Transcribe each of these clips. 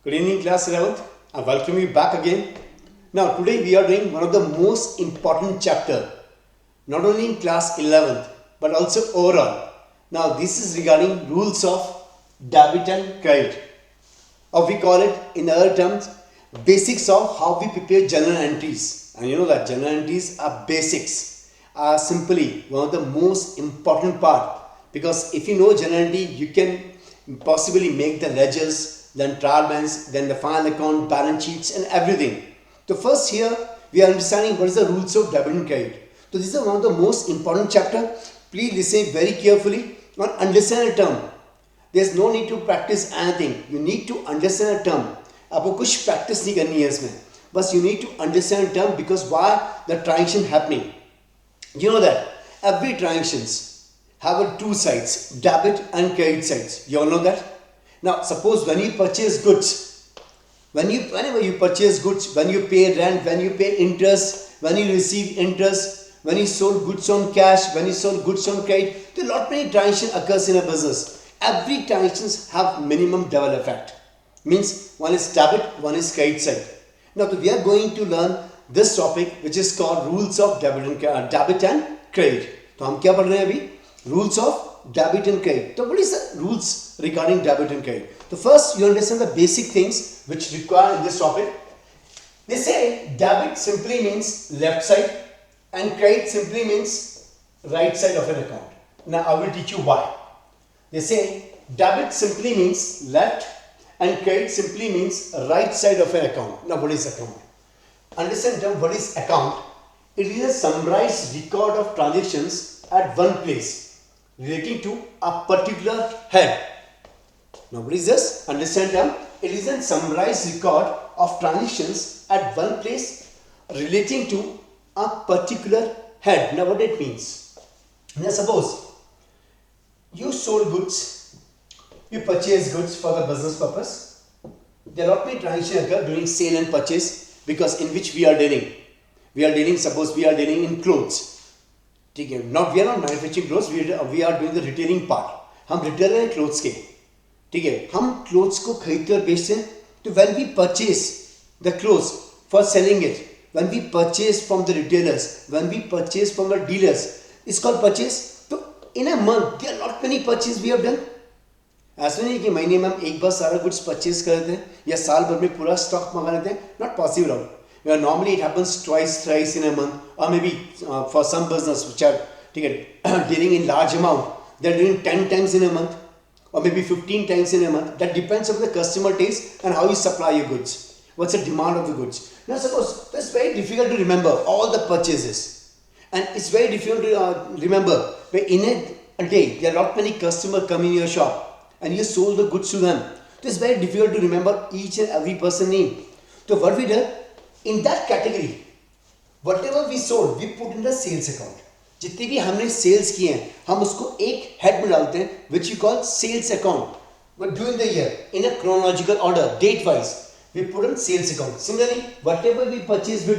Good evening, class 11th. I welcome you back again. Now, today we are doing one of the most important chapter, not only in class 11th, but also overall. Now, this is regarding rules of debit and credit, or we call it in other terms, basics of how we prepare journal entries. And you know that journal entries are basics, are simply one of the most important part, because if you know journal entry, you can possibly make the ledgers, then trial balance, then the final account, balance sheets, and everything. So first here we are understanding what is the rules of debit and credit. So this is one of the most important chapter. Please listen very carefully and understand a term. There's no need to practice anything. You need to understand a term. आपको कुछ practice नहीं करनी है इसमें. बस you need to understand a term because why the transaction happening. You know that every transactions have two sides, debit and credit sides. You all know that. Now suppose when you purchase goods, whenever you purchase goods, when you pay rent, when you pay interest, when you receive interest, when you sold goods on cash, when you sold goods on credit, there are lot many transactions occurs in a business. Every transactions have minimum double effect. Means one is debit, one is credit side. Now we are going to learn this topic which is called rules of debit and credit. तो हम क्या पढ़ रहे हैं अभी? Rules of debit and credit. So what is the rules regarding debit and credit? So first you understand the basic things which require in this topic. They say debit simply means left side and credit simply means right side of an account. Now I will teach you why. They say debit simply means left and credit simply means right side of an account. Now what is account? Understand term what is account? It is a summarized record of transactions at one place relating to a particular head. Now what is this? Understand term? It is a summarized record of transactions at one place relating to a particular head. Now what it means? Now suppose you sold goods, you purchase goods for the business purpose. There are lot many transactions occur during sale and purchase because in which we are dealing. Suppose we are dealing in clothes. ठीक है, not we are not manufacturing clothes, we are doing the retailing part. हम retailer हैं clothes के, ठीक है, हम clothes को खरीदते और बेचते हैं. तो when we purchase the clothes for selling it, when we purchase from the retailers, when we purchase from the dealers, it's called purchase. तो in a month there are not many purchases we have done. ऐसा नहीं कि महीने में हम एक बार सारा goods purchase कर लेते हैं या साल भर में पूरा स्टॉक मंगा लेते हैं. Not possible. Normally it happens twice, thrice in a month, or maybe for some business which are dealing in large amount, they're doing 10 times in a month, or maybe 15 times in a month. That depends on the customer taste and how you supply your goods. What's the demand of the goods? Now suppose it's very difficult to remember all the purchases, and it's very difficult to remember where in a day there are not many customers come in your shop and you sold the goods to them. So it's very difficult to remember each and every person name. So what we did in that category, whatever we sold, we put in the sales account. जितनी भी हमने sales किए हैं हम उसको एक head में डालते हैं which we call sales account. But during the year in a chronological order, date wise, we put in sales account. Similarly, whatever we purchase, we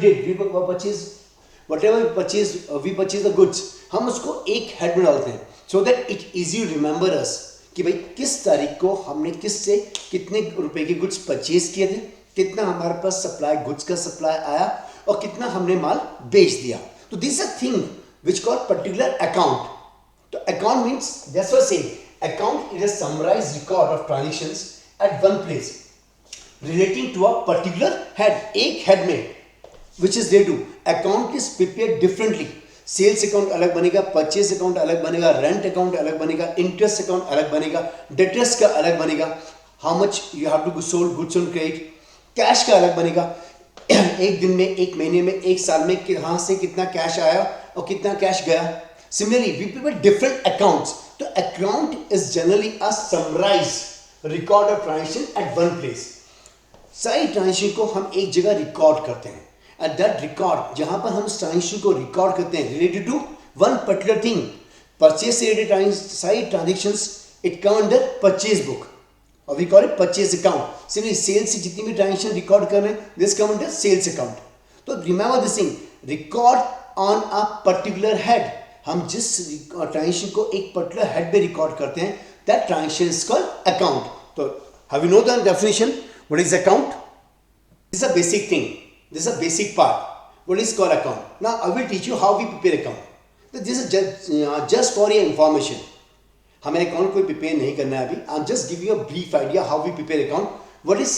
purchase the goods, हम उसको एक हेड में डालते हैं so that it easy to remember us कि भाई किस तारीख को हमने किससे कितने रुपए के गुड्स परचेज किए थे, कितना हमारे पास सप्लाई गुड्स का सप्लाई आया और कितना हमने माल बेच दिया. तो this a thing which called particular account. तो account means that's what say account is a summarised record of transactions at one place relating to a particular head. एक हेड में which is they to account is prepared differently. Sales account अलग बनेगा, purchase account अलग बनेगा, rent account अलग बनेगा, interest account अलग बनेगा, डेटर्स का अलग बनेगा, how much you have to sold goods on credit, cash का अलग बनेगा. एक दिन में, एक महीने में, एक साल में कहाँ से कितना कैश आया और कितना कैश गया. Similarly we prepare different accounts. तो account is generally a summarised record of transaction at one place. सारी ट्रांजैक्शन को हम एक जगह रिकॉर्ड करते हैं. एट दैट रिकॉर्ड जहां पर हम ट्रांजैक्शन को रिकॉर्ड करते हैं related to one particular thing, purchase से रिलेटेड सारी transactions it come under purchase book or we call it purchase account. Similarly, sales से जितनी भी ट्रांजेक्शन रिकॉर्ड कर रहे हैं this come under sales account. तो remember this thing, record on a particular head. हम जिस ट्रांजेक्शन को एक पर्टिकुलर हेड पे रिकॉर्ड करते हैं that transaction is called account. So have you know the definition? What is account? This is a basic thing. This is a basic part. What is called account? Now I will teach you how we prepare account. This is just for your information. हमें account कोई prepare नहीं करना है अभी. I'm just giving you a brief idea how we prepare account. What is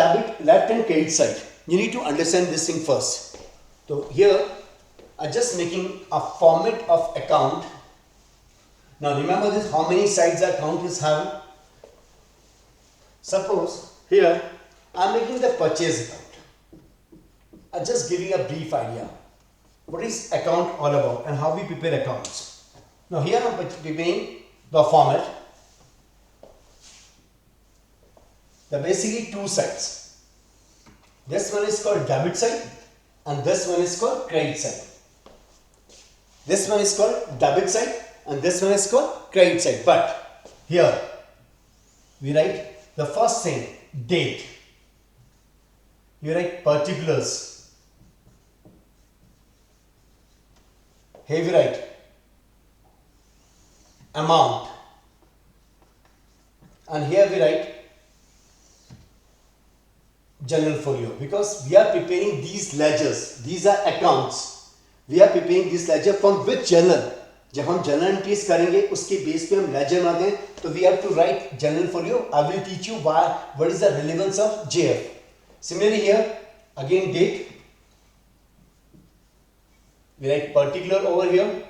debit, left and credit side? You need to understand this thing first. So here I'm just making a format of account. Now remember this, how many sides the account is having? Suppose here I'm making the purchase account. I'm just giving a brief idea. What is account all about and how we prepare accounts. Now here I'm preparing the format. There are basically two sides. This one is called debit side and this one is called credit side. This one is called debit side and this one is called credit side. But here we write the first thing, date. You write particulars. Here we write amount. And here we write general folio, because we are preparing these ledgers. These are accounts. We are preparing this ledger from which journal? जब हम journal entries करेंगे उसके base पे हम ledger बनाते हैं, तो we have to write general folio. I will teach you what is the relevance of JF. Similarly here again date. We write particular over here.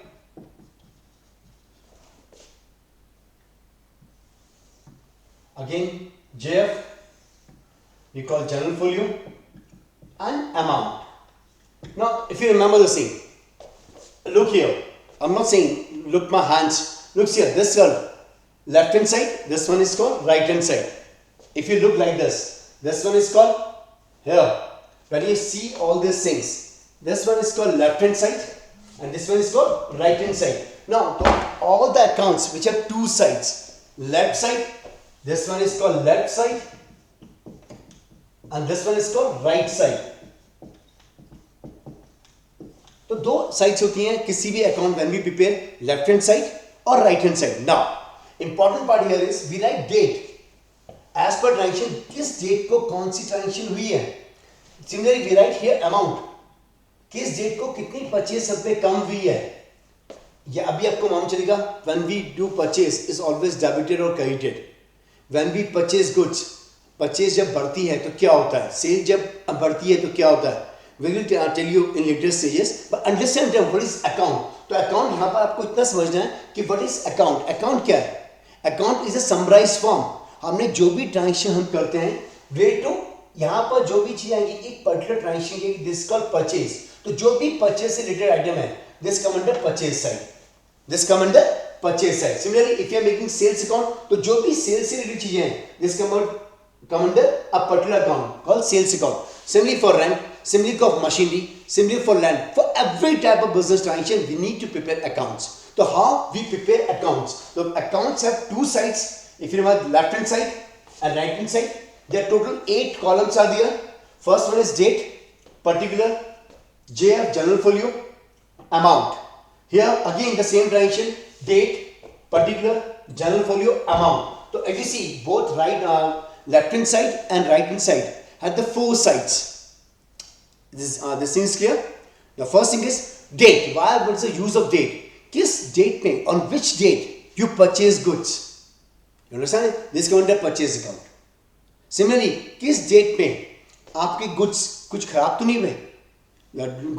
Again JF. We call general folio and amount. Now if you remember the thing, look here. I'm not saying look my hands. Look here, this one left hand side, this one is called right hand side. If you look like this one is called here. When you see all these things, this one is called left hand side and this one is called right hand side. Now all the accounts which have two sides, left side, this one is called left side and this one is called right side. तो दो sides होती हैं किसी भी account when we prepare, left hand side और right hand side. Now important part here is we write date as per transaction, किस date को कौन सी ट्रांजैक्शन हुई है. Similarly we write here amount, किस डेट को कितनी परचेज रुपए कम हुई है. ये अभी आपको मालूम चलेगा. When we do purchase is always debited और credited. When we purchase goods, purchase जब बढ़ती है तो क्या होता है, सेल जब बढ़ती है तो क्या होता है. We will tell you in later stages, but understand what is account. तो account यहाँ पर आपको इतना समझना है कि what is account. account क्या है? account is a summarized form. हमने जो भी ट्रांजेक्शन हम करते हैं वे तो यहाँ पर जो भी चीज आएंगी एक पर्टिकुलर ट्रांजेक्शन की, दिस कॉल्ड परचेज. तो जो भी परचेज से रिलेटेड आइटम है this come under purchase side. This come under purchase side. Similarly if you are making sales account, तो जो भी सेल्स से रिलेटेड चीजें हैं this come under a particular account called sales account. Similarly for rent, similarly for machinery, similarly for land, for every type of business transaction we need to prepare accounts. So how we prepare accounts? So accounts have two sides. If you remember left hand side and right hand side, there are total 8 columns are there. First one is date, particular, JF general folio, amount. Here again the same transaction, date, particular, general folio, amount. So if you see both left hand side and right hand side had the 4 sides. This thing is clear. The first thing is date. Why? What is the use of date? किस date पे, on which date you purchase goods? You understand? This comes under purchase account. Similarly, किस date पे आपके goods कुछ खराब तो नहीं हुए?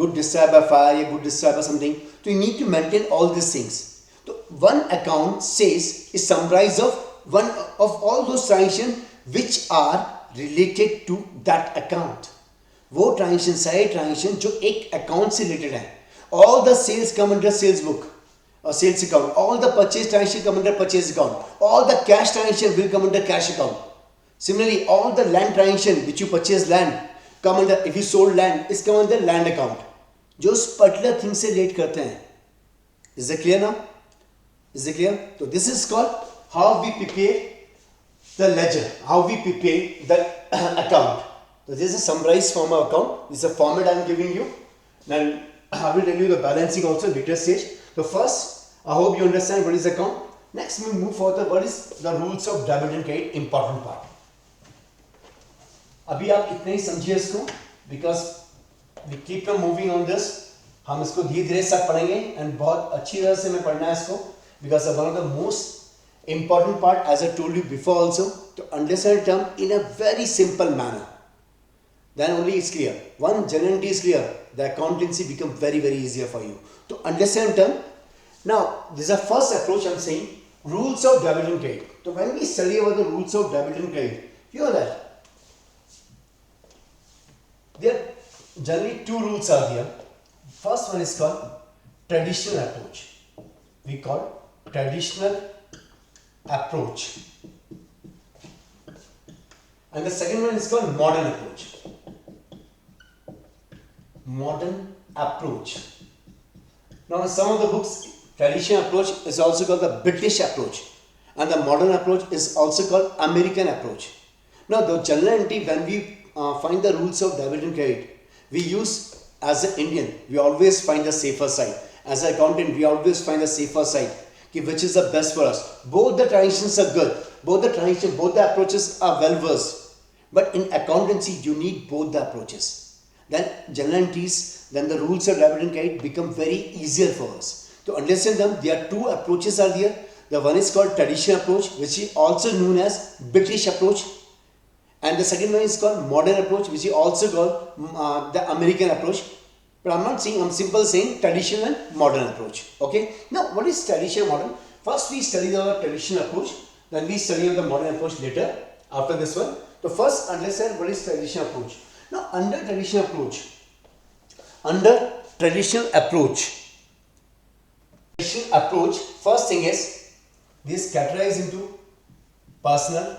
Good destroyed by fire या good destroyed by something. So you need to maintain all these things. So one account says is summarized of one of all those transactions which are related to that account. वो transaction सारे transaction जो एक account से related है. All the sales come under sales book or sales account. All the purchase transaction come under purchase account. All the cash transaction will come under cash account. Similarly, all the land transaction which you purchase land come under, if you sold land, is come under land account. जो उस particular thing से relate करते हैं. Is it clear now? Is it clear? So this is called how we prepare the ledger, how we prepare the account. So this is a summarized form of account. This is a format I am giving you. Then I will tell you the balancing also later stage. So first, I hope you understand what is account. Next we move further. What is the rules of debit and credit? Important part. अभी आप इतने ही समझिए इसको, because we keep on moving on this. हम इसको धीरे धीरे सब पढ़ेंगे एंड बहुत अच्छी तरह से मैं पढ़ना है इसको, because one of the most important part, as I told you before also, to understand term in a very simple manner. Then only it's clear. One general entity is clear, the accountancy become very easier for you to understand term. Now this is the first approach I'm saying, rules of debit and credit. So when we study about the rules of debit and credit, you know that there generally two rules are there. First one is called traditional approach. We call traditional approach, and the second one is called modern approach. Modern approach. Now in some of the books, traditional approach is also called the British approach, and the modern approach is also called American approach. Now the general entity, when we find the rules of debit and credit, we use, as an Indian, we always find the safer side. As an accountant, we always find the safer side, which is the best for us. Both the traditions are good. Both the approaches are well versed. But in accountancy, you need both the approaches. Then general entities, then the rules of debit and credit become very easier for us. To understand them, there are two approaches are there. The one is called traditional approach, which is also known as British approach. And the second one is called modern approach, which is also called the American approach. But I'm not saying, I'm simply saying traditional and modern approach. Okay. Now, what is traditional modern? First, we study the traditional approach. Then we study the modern approach later. After this one, so first understand what is traditional approach. Now, under traditional approach, first thing is this categorized into personal,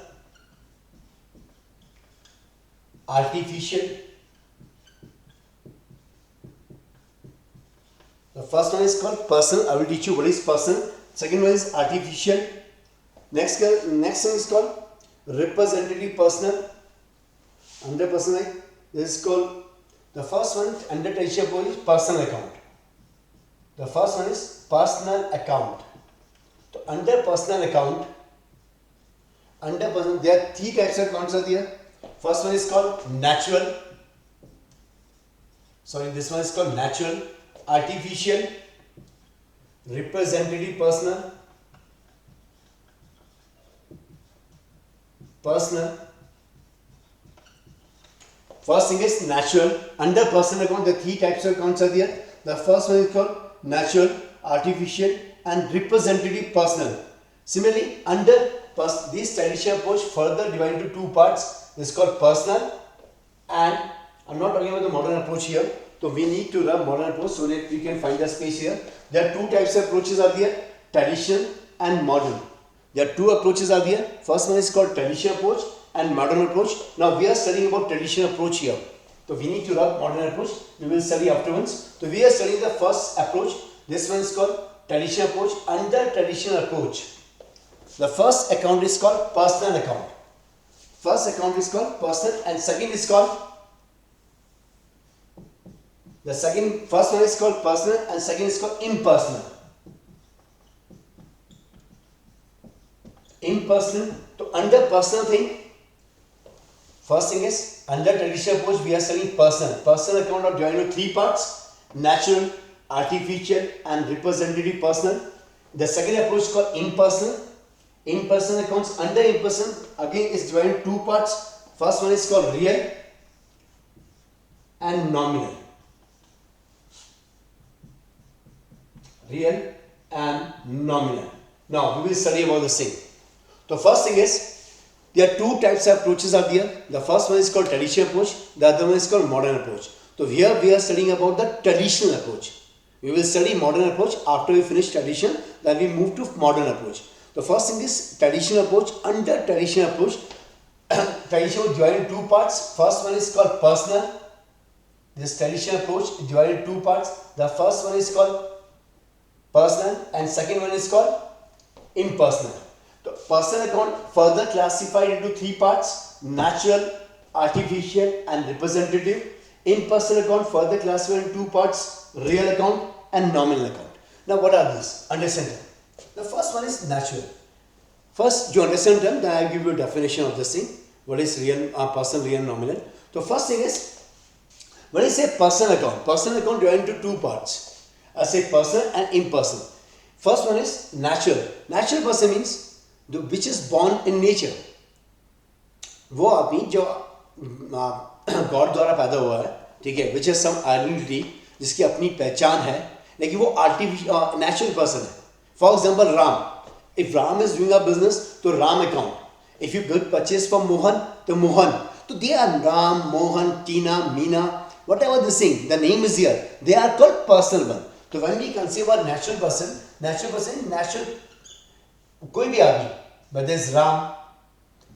artificial. The first one is called personal. I will teach you what is personal. Second one is artificial. Next thing is called representative personal. Under personal, this is called, the first one under traditional approach is personal account. The first one is personal account. So under personal account, there are three types of accounts are there. First one is called natural. This one is called natural, artificial, representative personal. First thing is natural. Under personal account, the three types of accounts are there. The first one is called natural, artificial, and representative personal. Similarly, under this traditional approach further divided into two parts. This is called personal, and I'm not talking about the modern approach here. So we need to run modern approach so that we can find the space here. There are two types of approaches are there, traditional and modern. There are two approaches are there. First one is called traditional approach and modern approach. Now we are studying about traditional approach here. So we need to run modern approach. We will study afterwards. So we are studying the first approach. This one is called traditional approach. Under traditional approach, the first account is called personal account. First account is called personal, and second is called first one is called personal and second is called impersonal. So under personal thing, first thing is under traditional approach we are studying personal. Personal account are divided into three parts: natural, artificial, and representative personal. The second approach is called impersonal. Impersonal accounts, under impersonal again is divided into two parts. First one is called real and nominal. Real and nominal. Now we will study about the same. So first thing is, there are two types of approaches are there. The first one is called traditional approach. The other one is called modern approach. So here we are studying about the traditional approach. We will study modern approach after we finish traditional. Then we move to modern approach. The first thing is traditional approach. Under traditional approach, traditional is divided into two parts. First one is called personal. This traditional approach is divided into two parts. The first one is called personal and second one is called impersonal. The personal account further classified into three parts: natural, artificial, and representative. Impersonal account further classified into two parts: real account and nominal account. Now what are these? Understand them. The first one is natural. First, you understand them, then I will give you a definition of this thing. What is real person, real nominal? So first thing is, when I say personal account divided into two parts. I say personal and impersonal. First one is natural. Natural person means which is born in nature. वो आदमी जो God द्वारा पैदा हुआ है, ठीक है, which is some identity, जिसकी अपनी पहचान है, लेकिन वो आर्टिफिशियल नेचुरल पर्सन है. For example Ram, if Ram is doing a business तो Ram account. If you good purchase from Mohan तो मोहन. तो they are Ram, Mohan, Tina, Meena, whatever this thing, the name is here, they are called personal one. तो when we conceive a natural person natural कोई भी आदमी, whether it's Ram,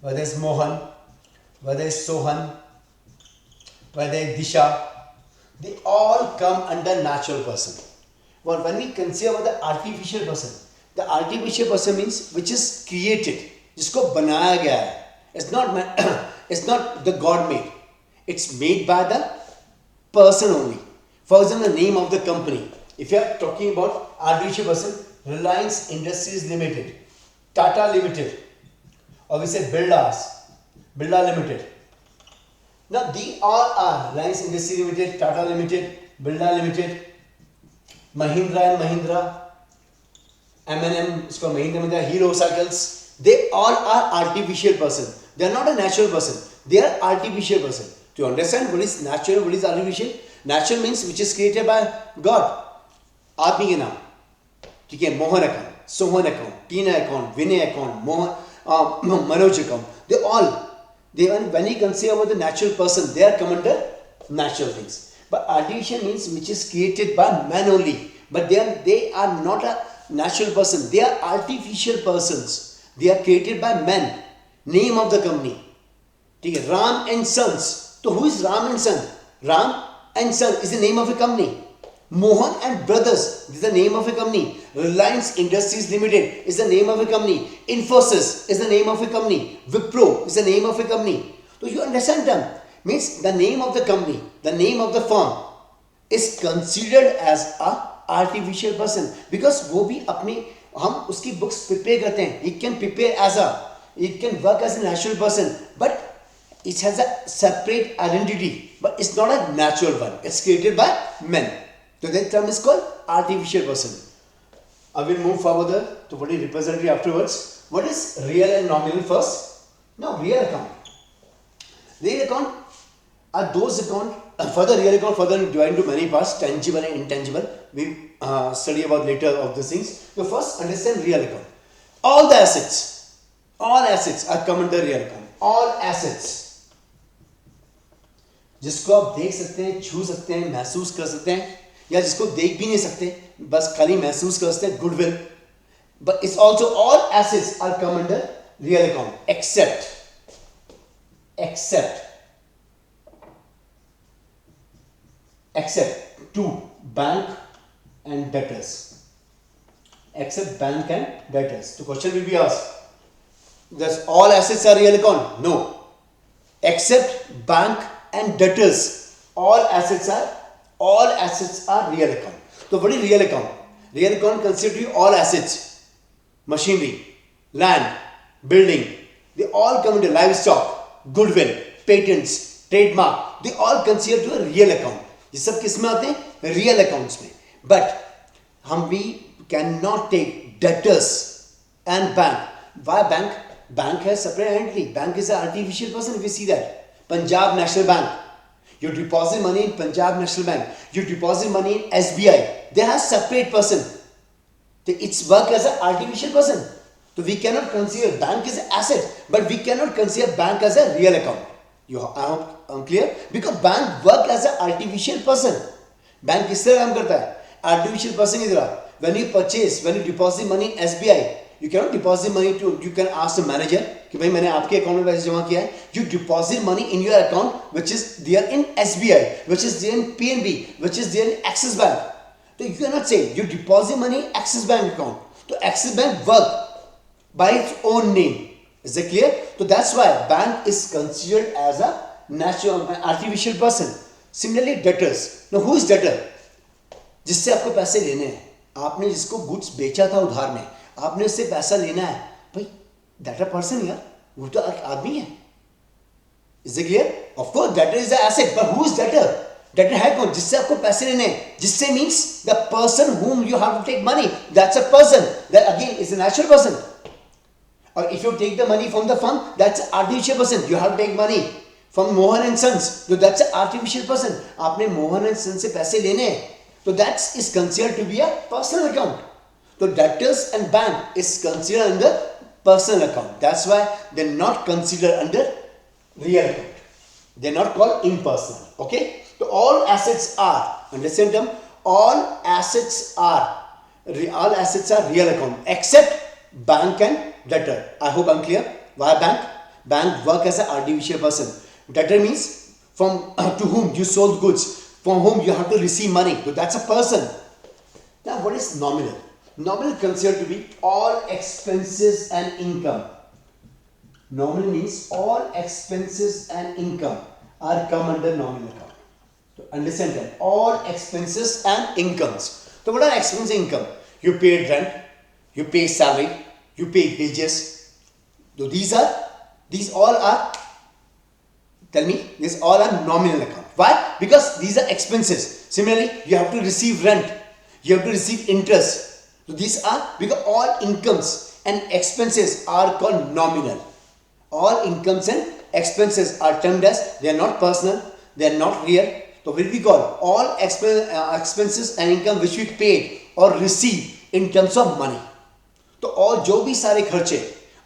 whether it's Mohan, whether it's Sohan, whether it's Disha, they all come under natural person. But when we consider about the artificial person means which is created, जिसको बनाया गया है. It's not the God made. It's made by the person only. For example, the name of the company. If you are talking about artificial person, Reliance Industries Limited, Tata Limited, or we say Birla Limited. Now they all are Reliance Industries Limited, Tata Limited, Birla Limited, Mahindra and Mahindra, M&M, इसको Mahindra, Hero Cycles. They all are artificial person. They are not a natural person. They are artificial person. To understand what is natural, what is artificial? Natural means which is created by God. आदमी के नाम, ठीक है, Mohan account, Sohan account, Tina account, Vinay account, Mohan, Manoj account. When you consider about the natural person, they are come under natural things. But artificial means which is created by man only. But they are not a natural person. They are artificial persons. They are created by men. Name of the company, ठीक है, Ram and Sons. So who is Ram and Son? Ram and Son is the name of a company. Mohan and Brothers is the name of a company. Reliance Industries Limited is the name of a company. Infosys is the name of a company. Wipro is the name of a company. So you understand them? Means the name of the company, the name of the firm is considered as a artificial person. Because वो भी अपने हम उसकी books prepare करते हैं. It can prepare it can work as a natural person, but it has a separate identity. But it's not a natural one. It's created by men. So that term is called artificial person. I will move further to what is representative afterwards. What is real and nominal first? Now real account. Real account are those account, further real account further divided into many parts, tangible and intangible. We study about later of these things. So first understand real account. All the assets are come under real account. All assets. जिसको आप देख सकते हैं, छू सकते हैं, महसूस कर सकते हैं, या जिसको देख भी नहीं सकते, बस खाली महसूस कर सकते हैं, goodwill. But it's also all assets are come under real account except two, bank and debtors. Except bank and debtors. The question will be asked, does all assets are real account? No. Except bank and debtors, all assets are real account. So what is real account? Real account considers all assets, machinery, land, building, they all come into livestock, goodwill, patents, trademark, they all consider to a real account. ये सब किस में आते हैं? Real accounts में. But we cannot take debtors and bank. Why bank? Bank has separate entity. Bank is an artificial person. If you see that, Punjab National Bank, you deposit money in Punjab National Bank, you deposit money in SBI, they have separate person. It's work as an artificial person. So we cannot consider bank as an asset, but we cannot consider bank as a real account. I hope I'm clear? Because bank work as an artificial person. Bank किस तरह काम करता है? Artificial person की तरह. When you deposit money in SBI, you cannot deposit money you can ask the manager कि भाई मैंने आपके अकाउंट में पैसे जमा किया है. You deposit money in your account which is there in SBI, which is there in PNB, which is there in Axis Bank. So you cannot say you deposit money in Axis Bank account. So Axis Bank work by its own name. Is that clear? So that's why bank is considered as a natural artificial person. Similarly debtors. Now who is debtor? जिससे आपको पैसे लेने हैं, आपने जिसको goods बेचा था उधार में, आपने उससे पैसा लेना है, भाई दैट अ पर्सन यार, वो तो एक आदमी है. Is it clear? Of course, debtor is the asset, but who is debtor? Debtor है कौन? जिससे आपको पैसे लेने हैं. जिससे means the person whom you have to take money. That's a person. That again is a natural person. Or if you take the money from the firm, that's an artificial person. You have to take money from Mohan and Sons. So that's an artificial person. आपने Mohan and Sons से पैसे लेने हैं. So that is considered to be a personal account. So debtors and bank is considered under personal account. That's why they're not considered under real account. They're not called impersonal. Okay? So all assets are, understand them, all assets are real account except bank and debtor. I hope I'm clear. Why bank? Bank work as an artificial person. Debtor means from to whom you sold goods, from whom you have to receive money. So that's a person. Now what is nominal? Nominal considered to be all expenses and income. Nominal means all expenses and income are come under nominal account. So understand that all expenses and incomes. So what are expenses and income? You pay rent, you pay salary, you pay wages. So these all are, tell me, these all are nominal account. Why? Because these are expenses. Similarly, you have to receive rent, you have to receive interest. So these are, because all incomes and expenses are called nominal. All incomes and expenses are termed as, they are not personal, they are not real. So will be called all expenses and income which we paid or receive in terms of money. तो और जो भी सारे खर्चे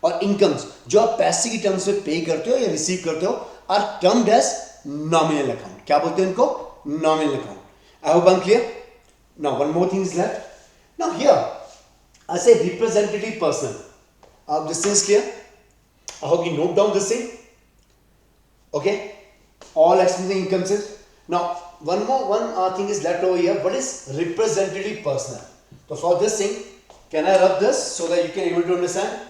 और incomes जो आप पैसे की टर्म्स में पे करते हो या रिसीव करते हो are termed as nominal account. क्या बोलते हैं इनको? Nominal account. I hope I am clear. Now one more thing is left. Now here I say representative person. This thing is clear. I hope you note down this thing. Okay. All expenses and incomes. Now one thing is left over here. What is representative person? So for this thing, can I rub this so that you can able to understand?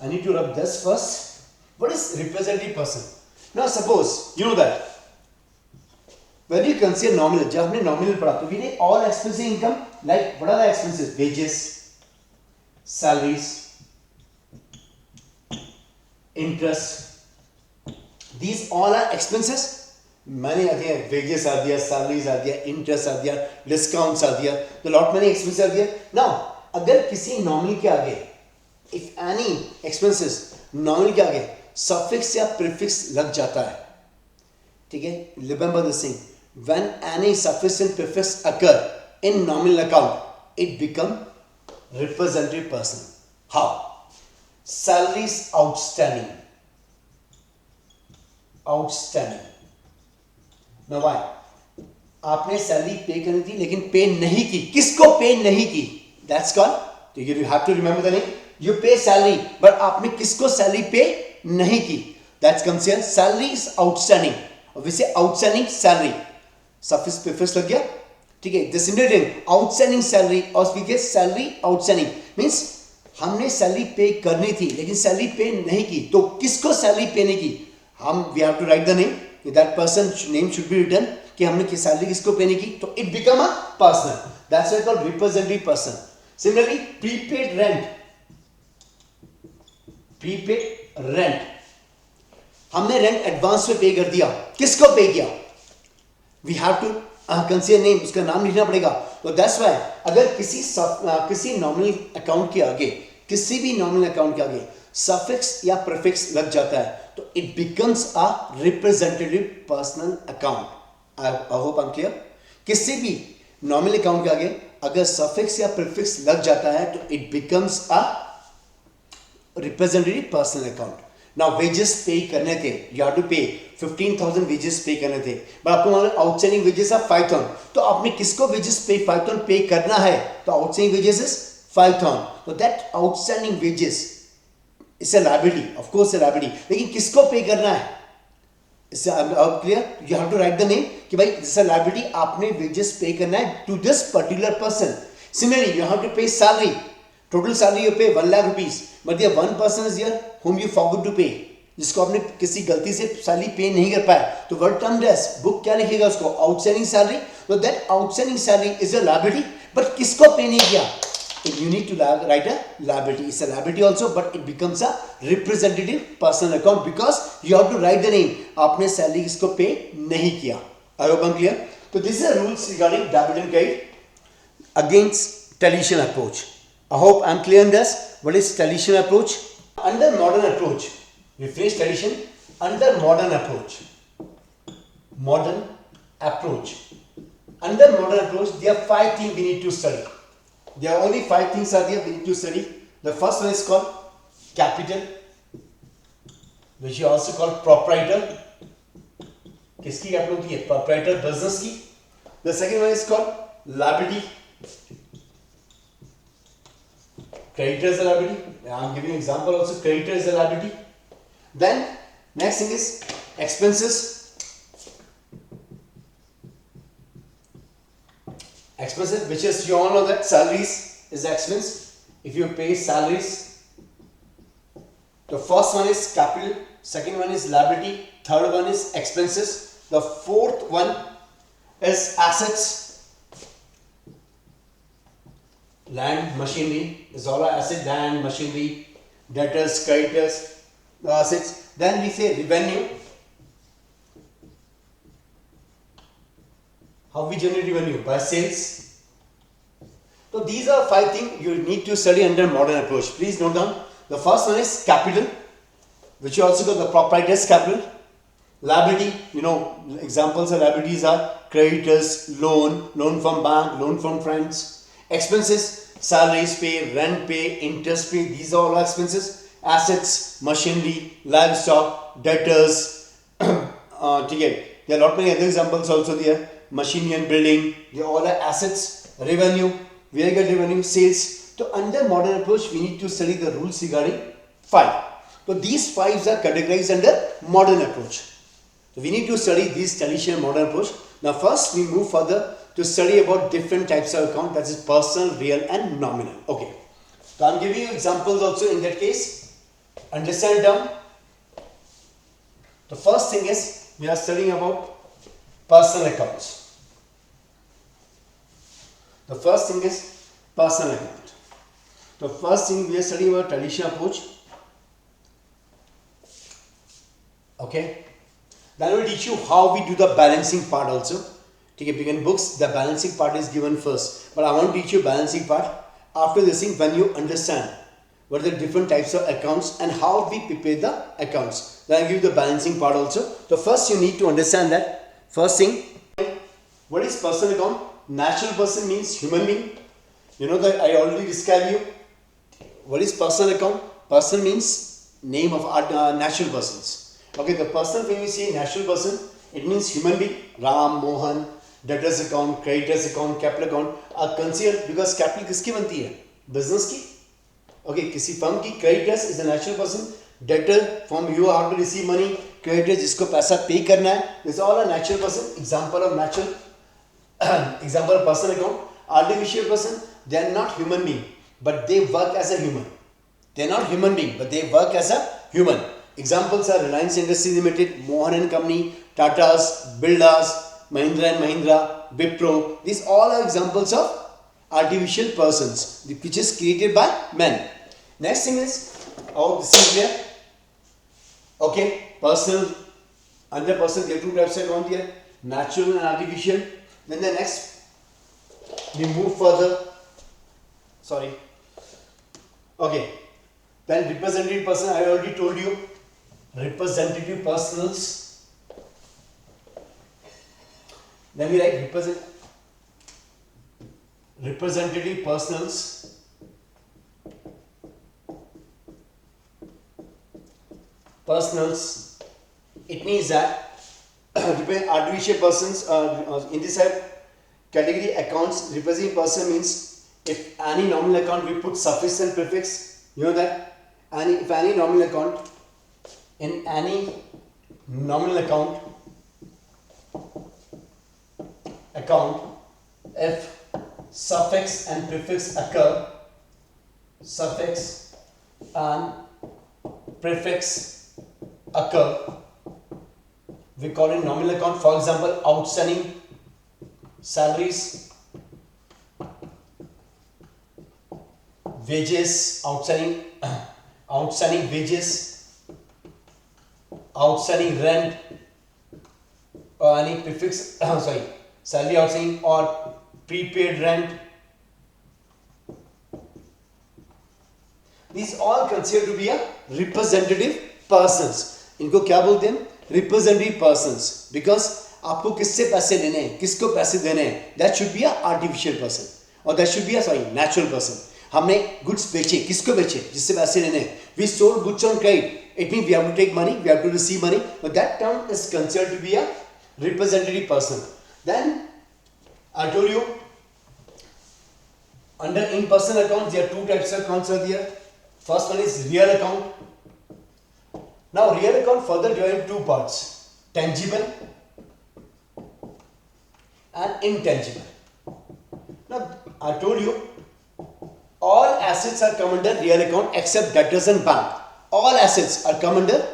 I need to rub this first. What is representative person? Now suppose you know that when you consider nominal, जब हमने nominal पढ़ा तो we need all expenses and income. Like what are the expenses? Wages, salaries, interest. These all are expenses. Many are there. Wages are there, salaries are there, interest are there, discounts are there. The lot many expenses are there. Now, अगर किसी nominal के आगे, if any expenses nominal के आगे suffix या prefix लग जाता है, ठीक है? Remember this thing. When any suffix and prefix occur in nominal account, it become representative person. How? Salaries outstanding. Outstanding. Now why? आपने सैलरी पे करनी थी लेकिन पे नहीं की. किसको पे नहीं की? That's called. तो you have to remember the name. You pay salary, but आपने किसको सैलरी पे नहीं की? That's considered salary is outstanding. Obviously outstanding salary. Suffix prefix लग गया. ठीक है. The similar thing, outstanding salary और speak salary outstanding means हमने सैलरी पे करनी थी लेकिन सैलरी पे नहीं की. तो किसको सैलरी पे नहीं की? हम we have to write the name. That person name should be written कि हमने किस सैलरी किसको पे नहीं की. तो it become a person. That's why called representative person. Similarly, prepaid rent. Prepaid rent. हमने रेंट एडवांस में पे कर दिया. किसको पे किया? We have to consider name. उसका नाम लिखना पड़ेगा. तो that's why अगर किसी नॉमिनल अकाउंट के आगे किसी भी नॉमिनल अकाउंट के आगे सफिक्स या प्रीफिक्स लग जाता है तो it becomes a representative personal account. I hope I'm clear. किसी भी नॉमिनल अकाउंट के आगे अगर सफिक्स या प्रीफिक्स लग जाता है तो it becomes a representative personal account. Now wages पे करने थे. You have to pay 15,000 wages पे करने थे. but आपको मतलब outstanding wages are 5,000. तो आपने किसको wages पे 5,000 पे करना है? तो outstanding wages is 5,000. So that outstanding wages is a liability. Of course a liability. लेकिन किसको पे करना है? इससे आप clear? You have to write the name कि भाई this is a liability. आपने wages पे करना है to this particular person. Similarly, you have to pay salary. Total salary you pay 1 lakh rupees. But there one person is here whom you forgot to pay. जिसको आपने किसी गलती से salary pay नहीं कर पाया. तो वर्ड टर्म एज बुक क्या लिखेगा उसको? Outstanding salary. तो that outstanding salary is a liability. But किसको पे नहीं किया? you need to write a liability. It's a liability also, but it becomes a representative personal account because you have to write the name. आपने salary इसको पे नहीं किया. I hope I'm clear. So this is the rules regarding debit and credit against traditional approach. I hope I'm clear on this. What is traditional approach? Under modern approach, we finish tradition. Under modern approach, modern approach. Under modern approach, there are 5 things we need to study. There are only 5 things are there we need to study. The first one is called capital, which you also call proprietor. किसकी capital होती है? Proprietor business की. The second one is called liability. Creditor is a liability. I am giving you an example also. Creditor is a liability. Then next thing is expenses. Expenses, which is you all know that salaries is expense. If you pay salaries, the first one is capital, second one is liability, third one is expenses, the fourth one is assets. Land, machinery is all our asset. Land, machinery, debtors, creditors, the assets. Then we say revenue. How we generate revenue? By sales. So these are 5 things you need to study under modern approach. Please note down. The first one is capital, which you also call the proprietor's capital. Liability, you know, examples of liabilities are creditors, loan from bank, loan from friends. Expenses, salaries pay, rent pay, interest pay, these are all expenses. Assets, machinery, livestock, debtors, ticket. There are a lot many other examples also there. Machinery and building, they all are assets. Revenue, where you get revenue, sales. So under modern approach, we need to study the rules regarding 5. So these 5s are categorized under modern approach. So we need to study these traditional modern approach. Now first we move further to study about different types of account, that is personal, real and nominal. Okay. So I am giving you examples also in that case. Understand them. The first thing is we are studying about personal accounts. The first thing is personal account. The first thing we are studying about traditional approach. Okay. Then we will teach you how we do the balancing part also. Okay, begin books, the balancing part is given first. But I want to teach you balancing part after this thing when you understand what are the different types of accounts and how we prepare the accounts. Then I give you the balancing part also. So first you need to understand that. First thing, what is personal account? Natural person means human being. You know that I already described you. What is personal account? Person means name of natural persons. Okay, the person when we say natural person, it means human being. Ram, Mohan, debtors account, creditors account, capital account are considered because capital किसकी बनती है? Business की. Okay, किसी firm की creditors is a natural person. Debtor from you have to receive money. Creditors जिसको पैसा pay करना है. This is all a natural person. Example of natural. Example of personal account. Artificial person. They are not human being, but they work as a human. They are not human being, but they work as a human. Examples are Reliance Industries Limited, Mohan and Company, Tatas, Birlas, Mahindra and Mahindra, Wipro. These all are examples of artificial persons which is created by men. Next thing is, oh, this is clear. Okay, personal, under personal there are 2 types of account here, natural and artificial. Then the next, we move further. Sorry. Okay. Then representative person, I already told you. Representative personals. Then we write representative personals. Personals. It means that artificial persons in this category accounts. Representative person means if any nominal account we put suffix and prefix. You know that if any nominal account. In any nominal account, if suffix and prefix occur, suffix and prefix occur, we call it nominal account. For example, outstanding salaries, wages, outstanding wages, outstanding rent, or any prefix sorry, salary outstanding or prepaid rent. These all considered to be a representative persons. इनको क्या बोलते हैं? Representative persons. Because आपको किससे पैसे लेने हैं, किसको पैसे देने हैं, that should be a artificial person or that should be a natural person. हमने goods बेचे, किसको बेचे? जिससे पैसे लेने हैं. We sold goods on credit. It means we have to take money, we have to receive money. But that term is considered to be a representative person. Then I told you under in-person accounts there are two types of accounts are there. First one is real account. Now real account further divided into two parts, tangible and intangible. Now I told you all assets are come under real account except debtors and bank. All assets are come under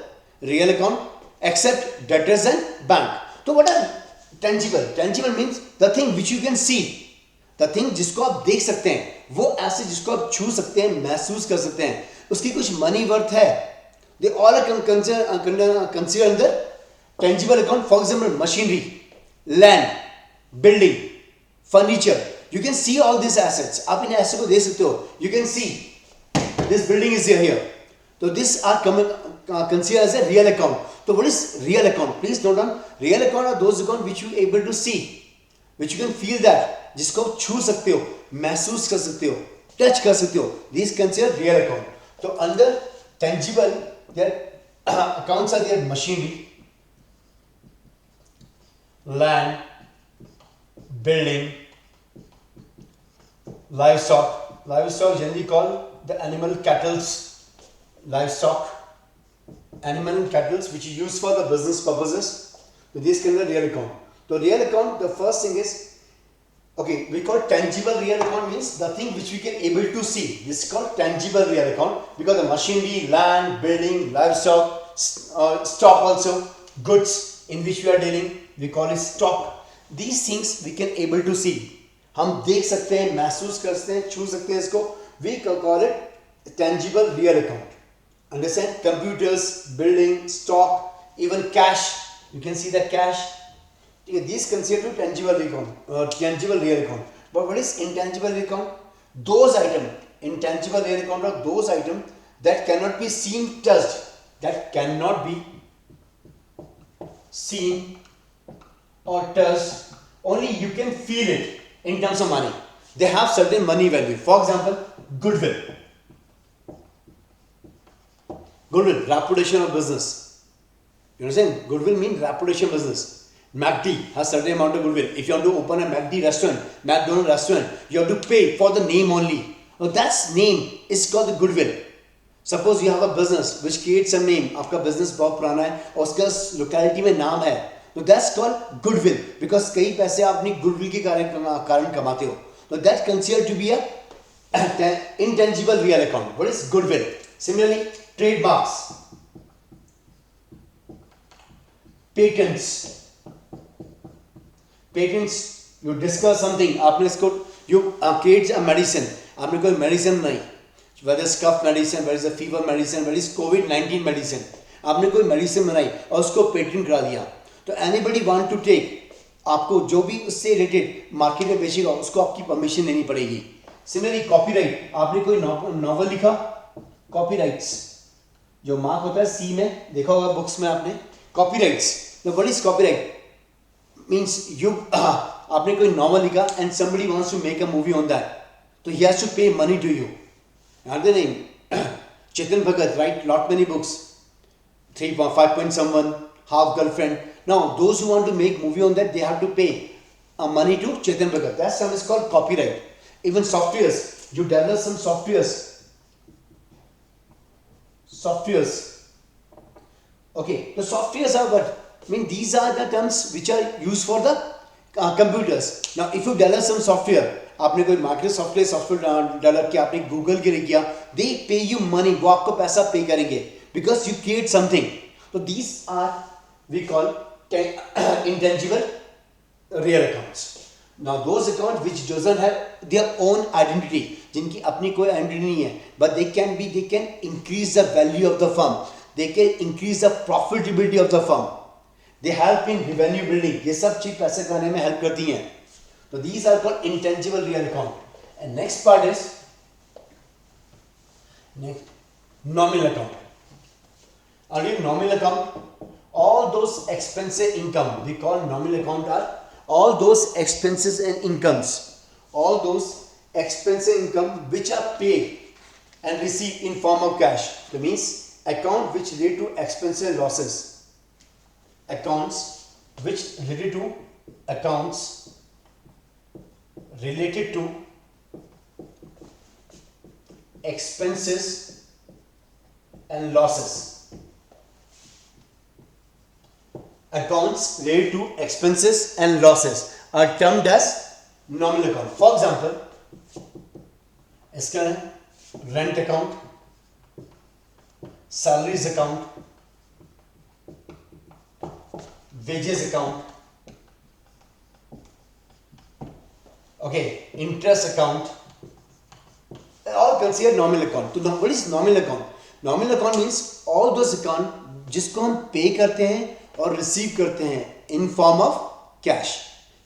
real account except debtors and bank. So what are tangible? Tangible means the thing which you can see. The thing जिसको आप देख सकते हैं, वो ऐसे जिसको आप छू सकते हैं, महसूस कर सकते हैं, उसकी कुछ मनी वर्थ है. They all are considered under tangible account. For example, machinery, land, building, furniture. You can see all these assets. आप इन assets को देख सकते हो. You can see this building is here. So these are considered as a real account. So what is real account? Please note down. Real account are those account which you are able to see, which you can feel that. जिसको आप छू सकते हो, महसूस कर सकते हो, touch कर सकते हो. These considered real account. So under tangible, their accounts are their machinery, land, building, livestock. Livestock generally called the animal cattles. Livestock, animal and cattles which is used for the business purposes. So these can be real account. So real account, the first thing is, okay, we call tangible real account means the thing which we can able to see. This is called tangible real account because the machinery, land, building, livestock, stock also, goods in which we are dealing, we call it stock. These things we can able to see. हम देख सकते हैं, महसूस कर सकते हैं, छू सकते हैं इसको. We call it tangible real account. Understand? Computers, building, stock, even cash. You can see the cash. These considered tangible account, tangible real account. But what is intangible real account? Those items, intangible real account are those items that cannot be seen, touched, that cannot be seen or touched. Only you can feel it in terms of money. They have certain money value. For example, goodwill. Goodwill, reputation of business. You understand? Goodwill means reputation business. McD has certain amount of goodwill. If you want to open a McD restaurant, McDonald's restaurant, you have to pay for the name only. Now that's name is called the goodwill. Suppose you have a business which creates a name. आपका business बहुत पुराना है और उसका locality में नाम है. So that's called goodwill because कई पैसे आप अपनी goodwill के कारण कमाते हो. So that considered to be a intangible real account. What is goodwill? Similarly, trademarks, patents. Patents, you discuss something, आपने इसको, you create a medicine, आपने कोई medicine बनाई, whether it's cough medicine, whether it's a fever medicine, whether it's COVID-19 medicine, आपने कोई medicine बनाई और उसको patent करा दिया, तो anybody want to take, आपको जो भी उससे related market में बेचेगा उसको आपकी permission लेनी पड़ेगी. Similarly, copyright, आपने कोई novel लिखा, copyrights, जो mark होता है C में, देखा होगा books में आपने, copyrights. So what is copyright? Means you आपने कोई novel लिखा and somebody wants to make a movie on that, so he has to pay money to you. Another name, Chetan Bhagat write lot many books, 5 point someone, half girlfriend. Now those who want to make movie on that, they have to pay money to Chetan Bhagat. That some is called copyright. Even softwares, you develop some softwares. Okay, the softwares are what? I mean, these are the terms which are used for the computers. Now, if you develop some software, आपने कोई Microsoft के software develop किया, आपने Google के लिए किया, they pay you money, वो आपको पैसा pay करेंगे because you create something. So these are we call intangible real accounts. Now those accounts which doesn't have their own identity, जिनकी अपनी कोई आइडेंटिटी नहीं है, but they can increase the value of the firm, they can increase the profitability of the firm, they help in revenue building. ये सब चीज पैसे कमाने में हेल्प करती हैं. So these are called intangible real account. And next part is nominal account. Again, nominal account, all those expenses income we call nominal account are all those expenses and incomes, all those expenses income which are paid and received in form of cash. That means account which relate to expenses and losses, accounts which related to accounts related to expenses and losses. Accounts related to expenses and losses are termed as nominal account. For example, इसका rent account, salaries account, wages account, okay, interest account, all considered nominal account. So what is nominal account? Nominal account means all those account जिसको हम पे करते हैं और receive करते हैं in form of cash,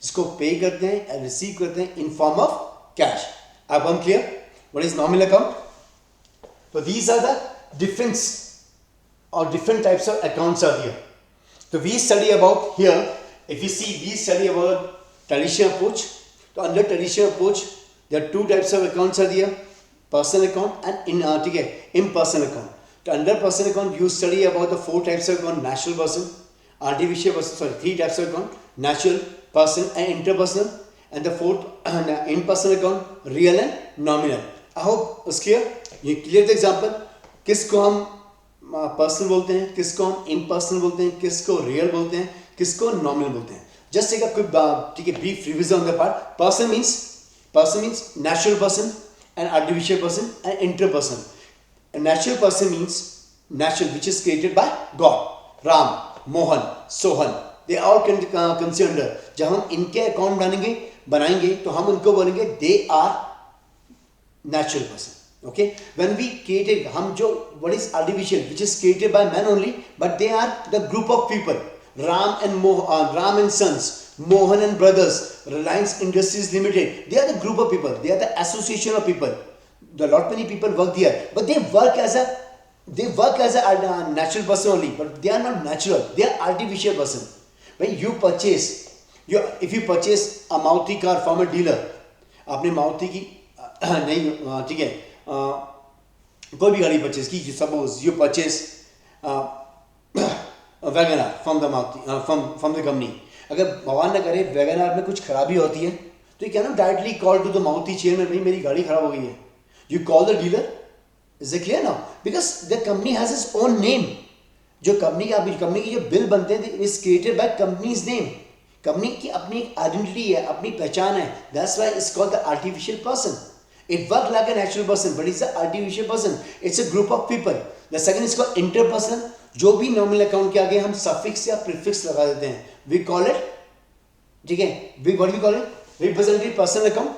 जिसको पे करते हैं और रिसीव करते हैं इन फॉर्म ऑफ कैश. अब हम clear what is nominal account? तो दीज आर द डिफरेंस और different types of accounts are here. तो we study about here, if you see we study about traditional approach. तो under traditional approach there are two types of accounts are here, personal account and in ठीक है impersonal account. तो under personal account you study about the four types of account, natural person, artificial person, sorry, three types of account, natural, person and interpersonal, and the fourth impersonal account, real and nominal. I hope it's clear. ये clear the example, किसको हम personal बोलते हैं, किसको हम impersonal बोलते हैं, किसको रियल बोलते हैं, किसको नॉमिनल बोलते हैं. जस्ट एक क्विक ठीक है brief revision on the part. Person means natural person and artificial person and interpersonal. Natural person means natural which is created by God. Ram, Mohan, Sohan, they are considered. जब हम इनके अकाउंट बनाएंगे तो हम उनको बोलेंगे they are natural person. Okay, when we created हम जो what is artificial which is created by man only, but they are the group of people. Ram and sons, Mohan and brothers, Reliance Industries Limited, they are the group of people, they are the association of people. The lot many people work there, but they work as a natural person only, but they are not natural, they are artificial person. When you purchase if you purchase a Maruti car from a dealer, आपने मारुति की नहीं ठीक है कोई भी गाड़ी purchase की, suppose you purchase Wagner from the Maruti from the company. अगर भगवान न करे वैगनर में कुछ खराबी होती है तो you can not directly call to the Maruti chairman, भाई मेरी गाड़ी खराब हो गई है. You call the dealer. Is it clear now? Because the company has its own name. जो कंपनी की जो बिल बनते हैं is created by company's name. Company की अपनी आइडेंटिटी है, अपनी पहचान है. That's why it's called the artificial person. It works like a natural person, but it's an artificial person. It's a group of people. The second is called interpersonal. जो भी nominal account के आगे हम suffix या prefix लगा देते हैं, we call it, ठीक है, what we call it? Representative personal account.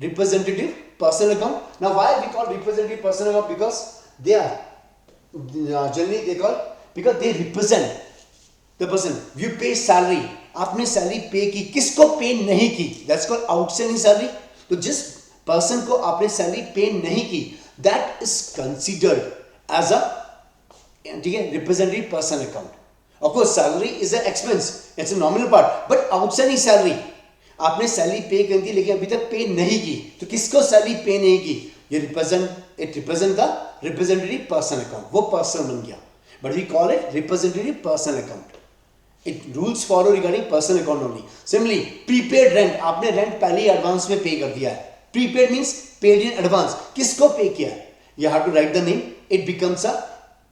Representative personal account. Now why we call representative personal account? Because they are generally they call because they represent the person. You pay salary. आपने salary pay की, किसको pay नहीं की? That's called outstanding salary. तो जिस person को आपने salary pay नहीं की, that is considered as a ठीक है representative personal account. Of course salary is a expense, it's a nominal part, but outstanding salary आपने सैलरी पे कर दी लेकिन अभी तक पे नहीं की, तो किसको सैलरी पे नहीं की? ये represent the representative personal account. वो पर्सन बन गया, but we call it representative personal account. It rules follow regarding personal account only. Similarly prepaid rent, आपने रेंट पहले ही एडवांस में पे कर दिया है. Prepaid means paid in advance. किसको पे किया है? You have to write the name. It becomes a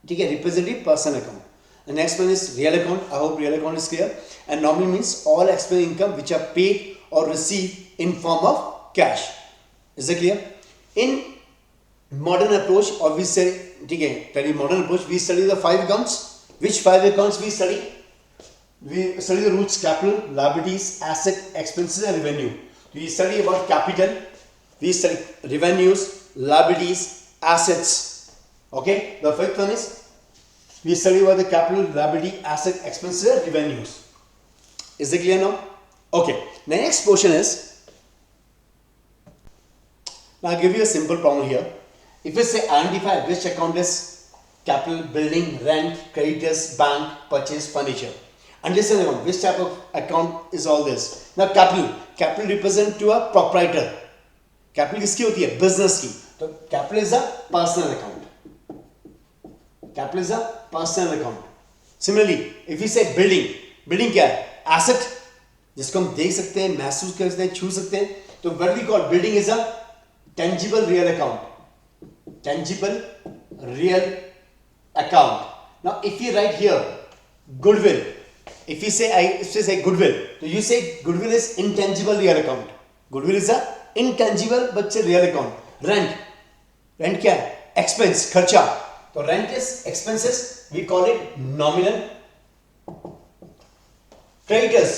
ठीक है representative personal account. The next one is real account. I hope real account is clear. And nominal means all expense income which are paid or received in form of cash. Is it clear? In modern approach, or we say ठीक है modern approach, we study the 5 accounts. Which 5 accounts we study? We study the roots: capital, liabilities, asset, expenses, and revenue. We study about capital. We study revenues, liabilities, assets. Okay. The fifth one is we study about the capital, liability, asset, expenses, revenues. Is it clear now? Okay. The next portion is, now I'll give you a simple problem here. If you say identify which account is capital, building, rent, creditors, bank, purchase, furniture. Understand which type of account is all this. Now capital represent to a proprietor. Capital किसकी होती है? Business की. तो capital is a personal account. Capital is a personal account. Similarly, if we say building क्या है? Asset, जिसको हम देख सकते हैं, महसूस कर सकते हैं, छू सकते हैं. तो what we call building is a tangible real account. Tangible real account. Now, if you write here goodwill, if you say goodwill, so you say goodwill is intangible real account. Goodwill is a intangible but it's a real account. Rent क्या है? Expense, खर्चा. तो rent is expenses. We call it nominal. Creditors,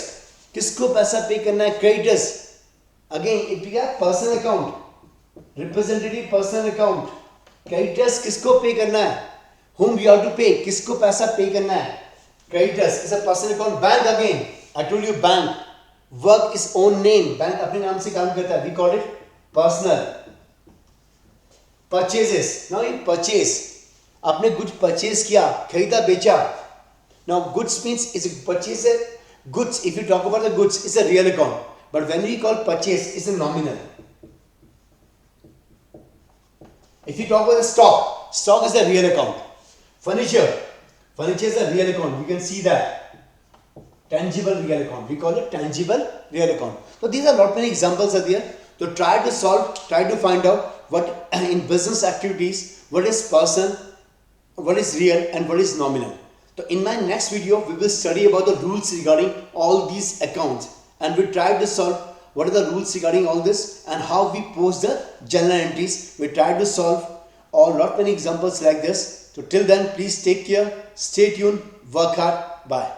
किसको पैसा पे करना है? Creditors. Again, it is a personal account. Representative personal account. Creditors किसको पे करना है? Whom we have to pay? किसको पैसा पे करना है? Creditors is a personal account. Bank again. I told you bank. Work its own name. Bank अपने नाम से काम करता है. We call it personal. Purchases. Now in purchase, आपने कुछ purchase किया, खरीदा बेचा. Now goods means is a purchase. Goods. If you talk about the goods, it's a real account. But when we call purchase, it's a nominal. If you talk about the stock is a real account. Furniture is a real account. We can see that. Tangible real account. We call it tangible real account. So these are not many examples are there. So try to find out what in business activities, what is person, what is real and what is nominal. So in my next video, we will study about the rules regarding all these accounts and we try to solve what are the rules regarding all this and how we post the journal entries. We try to solve not many examples like this. So till then, please take care, stay tuned, work hard, bye.